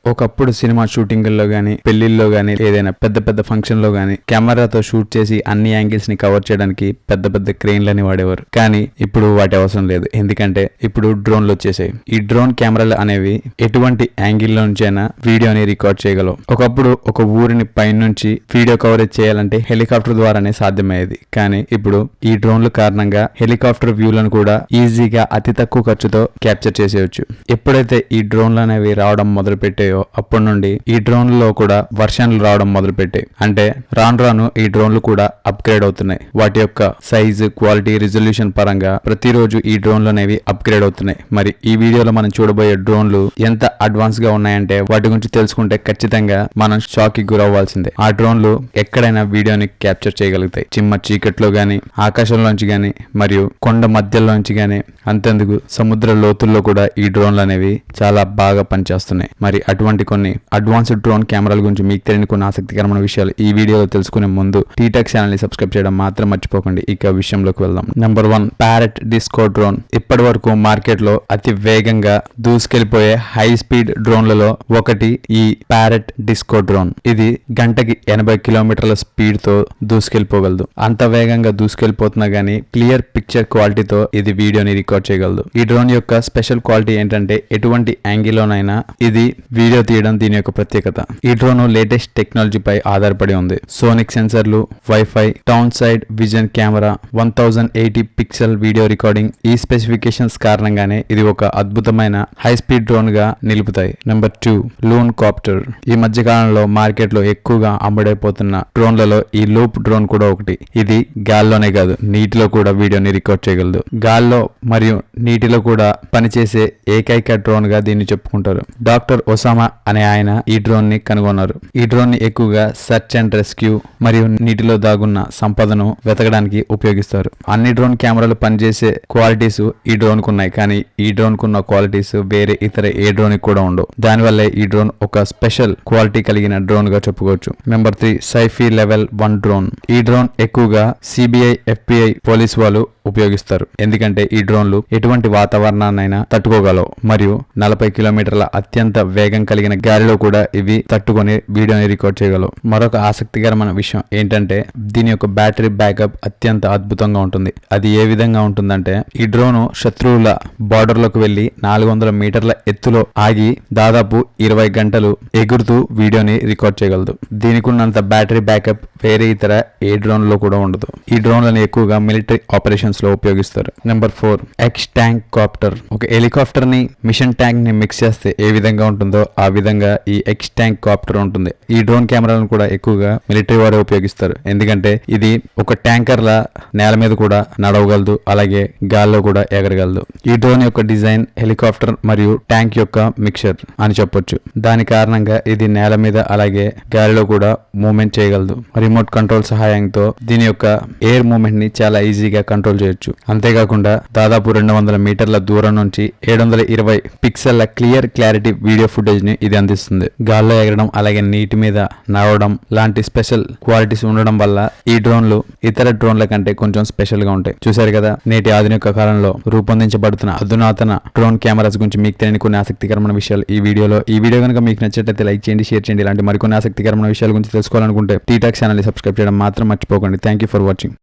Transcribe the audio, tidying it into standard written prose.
ఒకప్పుడు సినిమా షూటింగుల్లో గానీ, పెళ్లిల్లో గానీ, ఏదైనా పెద్ద పెద్ద ఫంక్షన్ లో గానీ కెమెరాతో షూట్ చేసి అన్ని యాంగిల్స్ ని కవర్ చేయడానికి పెద్ద పెద్ద క్రెయిన్లని వాడేవారు. కానీ ఇప్పుడు వాటి అవసరం లేదు. ఎందుకంటే ఇప్పుడు డ్రోన్లు వచ్చేసాయి. ఈ డ్రోన్ కెమెరాలు అనేవి ఎటువంటి యాంగిల్లో నుంచైనా వీడియోని రికార్డ్ చేయగలవు. ఒకప్పుడు ఒక ఊరిని పైనుంచి వీడియో కవరేజ్ చేయాలంటే హెలికాప్టర్ ద్వారానే సాధ్యమయ్యేది. కానీ ఇప్పుడు ఈ డ్రోన్ల కారణంగా హెలికాప్టర్ వ్యూలను కూడా ఈజీగా అతి తక్కువ ఖర్చుతో క్యాప్చర్ చేసేయచ్చు. ఎప్పుడైతే ఈ డ్రోన్లు అనేవి రావడం మొదలు పెట్టాయో అప్పటి నుండి ఈ డ్రోన్లలో కూడా వర్షన్లు రావడం మొదలు పెట్టాయి. అంటే రాను రాను ఈ డ్రోన్లు కూడా అప్గ్రేడ్ అవుతున్నాయి. వాటి యొక్క సైజు, క్వాలిటీ, రిజల్యూషన్ పరంగా ప్రతిరోజు ఈ డ్రోన్లు అనేవి అప్గ్రేడ్ అవుతున్నాయి. మరి ఈ వీడియోలో మనం చూడబోయే డ్రోన్లు ఎంత అడ్వాన్స్ గా ఉన్నాయంటే వాటి గురించి తెలుసుకుంటే ఖచ్చితంగా మనం షాక్ కి గురవ్వాల్సిందే. ఆ డ్రోన్లు ఎక్కడైనా వీడియోని క్యాప్చర్ చేయగలుగుతాయి. చిమ్మ చీకట్లో గానీ, ఆకాశంలోంచి గానీ, మరియు కొండ మధ్యలోంచి గానీ, అంతేందుకు సముద్ర లోతుల్లో కూడా ఈ డ్రోన్లు అనేవి చాలా బాగా పనిచేస్తున్నాయి. మరి అటువంటి కొన్ని అడ్వాన్స్డ్ డ్రోన్ కెమెరాల గురించి మీకు తెలియని కొన్ని ఆసక్తికరమైన విషయాలు ఈ వీడియోలో తెలుసుకునే ముందు టీటెక్ ఛానల్ ని సబ్స్క్రైబ్ చేయడం మాత్రం మర్చిపోకండి. ఇక విషయంలోకి వెళ్దాం. Number 1, parrot disco drone. ఇప్పటి వరకు మార్కెట్ లో అతి వేగంగా దూసుకెళ్లిపోయే హై స్పీడ్ డ్రోన్లలో ఒకటి ఈ ప్యారెట్ డిస్కో డ్రోన్. ఇది గంటకి 80 కిలోమీటర్ల స్పీడ్ తో దూసుకెళ్లిపోగలదు. అంత వేగంగా దూసుకెళ్లిపోతున్నా గానీ క్లియర్ పిక్చర్ క్వాలిటీతో ఇది వీడియోని రికార్డ్ చేయగలదు. ఈ డ్రోన్ యొక్క స్పెషల్ క్వాలిటీ ఏంటంటే ఎటువంటి యాంగిల్లోనైనా ఇది వీడియో తీయడం దీని యొక్క ప్రత్యేకత. ఈ డ్రోన్ లేటెస్ట్ టెక్నాలజీపై ఆధారపడి ఉంది. సోనిక్ సెన్సర్లు, wifi, town side vision camera, 1080 pixel video recording, ఈ స్పెసిఫికేషన్స్ కారణంగానే ఇది ఒక అద్భుతమైన హై స్పీడ్ డ్రోన్ గా నిలుపుతాయి. Number 2, లూన్ copter. ఈ మధ్య కాలంలో మార్కెట్ లో ఎక్కువగా అమ్ముడైపోతున్న డ్రోన్లలో ఈ లూప్ డ్రోన్ కూడా ఒకటి. ఇది గాల్లోనే కాదు నీటిలో కూడా వీడియోని రికార్డ్ చేయగలదు. గాల్లో మరియు నీటిలో కూడా పనిచేసే ఏకైక డ్రోన్ గా దీన్ని చెప్పుకుంటారు. డాక్టర్ ఒసామా అనే ఆయన ఈ డ్రోన్ ని కనుగొన్నారు. ఈ డ్రోన్ ని ఎక్కువగా సెర్చ్ అండ్ రెస్క్యూ మరియు నీటిలో దాగున్న సంపదను వెతకడానికి ఉపయోగిస్తారు. అన్ని డ్రోన్ కెమెరాలు పనిచేసే క్వాలిటీస్ ఈ డ్రోన్ కు ఉన్నాయి. కానీ ఈ డ్రోన్ కున్న క్వాలిటీస్ వేరే ఇతర ఏ డ్రోన్ కి కూడా ఉండవు. దానివల్లే ఈ డ్రోన్ ఒక స్పెషల్ క్వాలిటీ కలిగిన డ్రోన్ గా చెప్పుకోవచ్చు. Number 3, Saifi level 1 drone. ఈ డ్రోన్ ఎక్కువగా సిబిఐ, ఎఫ్బిఐ పోలీస్ వాళ్ళు ఉపయోగిస్తారు. ఎందుకంటే ఈ డ్రోన్లు ఎటువంటి వాతావరణాన్నైనా తట్టుకోగలవు మరియు 40 కిలోమీటర్ల అత్యంత వేగం కలిగిన గాలిలో కూడా ఇవి తట్టుకొని వీడియోని రికార్డ్ చేయగలవు. మరొక ఆసక్తికరమైన విషయం ఏంటంటే దీని యొక్క బ్యాటరీ బ్యాకప్ అత్యంత అద్భుతంగా ఉంటుంది. అది ఏ విధంగా ఉంటుందంటే ఈ డ్రోన్ శత్రువుల బార్డర్ లోకి వెళ్లి 400 మీటర్ల ఎత్తులో ఆగి దాదాపు 20 గంటలు ఎగురుతూ వీడియోని రికార్డ్ చేయగలదు. దీనికి ఉన్నంత బ్యాటరీ బ్యాకప్ వేరే ఇతర ఏ డ్రోన్ లో కూడా ఉండదు. ఈ డ్రోన్లను ఎక్కువగా మిలిటరీ ఆపరేషన్స్ లో ఉపయోగిస్తారు. Number 4, X tank copter. ఒక హెలికాప్టర్ ని, మిషన్ ట్యాంక్ ని మిక్స్ చేస్తే ఏ విధంగా ఉంటుందో ఆ విధంగా ఈ ఎక్స్ ట్యాంక్ కాప్టర్ ఉంటుంది. ఈ డ్రోన్ కెమెరాలను కూడా ఎక్కువగా మిలిటరీ వారే ఉపయోగిస్తారు. ఎందుకంటే ఇది ఒక ట్యాంకర్ లా నేల మీద కూడా నడవగలదు, అలాగే గాల్లో కూడా ఎగరగలదు. ఈ డ్రోన్ యొక్క డిజైన్ హెలికాప్టర్ మరియు ట్యాంక్ యొక్క మిక్చర్ అని చెప్పొచ్చు. దాని కారణంగా ఇది నేల మీద అలాగే గాలిలో కూడా మూవ్మెంట్ చేయగలదు. రిమోట్ కంట్రోల్ సహాయంతో దీని యొక్క ఎయిర్ మూవ్మెంట్ ని చాలా ఈజీగా కంట్రోల్ చేయొచ్చు. అంతేకాకుండా దాదాపు 200 మీటర్ల దూరం నుంచి 720 పిక్సెల్ల క్లియర్ క్లారిటీ వీడియో ఫుటేజ్ ని ఇది అందిస్తుంది. గాల్లో ఎగరడం అలాగే నీటి మీద నడవడం లాంటి స్పెషల్ క్వాలిటీస్ ఉండడం వల్ల ఈ డ్రోన్లు ఇతర డ్రోన్ల కంటే కొంచెం స్పెషల్ గా ఉంటాయి. చూసారు కదా, నేటి ఆధునిక కాలంలో రూపొందించబడుతున్న అధునాతన డ్రోన్ కెమెరాస్ గురించి మీకు తెలియని కొన్ని ఆసక్తికరమైన విషయాలు ఈ వీడియో కనుక మీకు నచ్చినట్లయితే లైక్ చేయండి, షేర్ చేయండి. ఇలాంటి మరికొన్ని ఆసక్తికరమైన విషయాల గురించి తెలుసుకోవాలనుకుంటే టీటెక్ ఛానల్ ని సబ్స్క్రైబ్ చేయడం మాత్రం మర్చిపోకండి. Thank you for watching.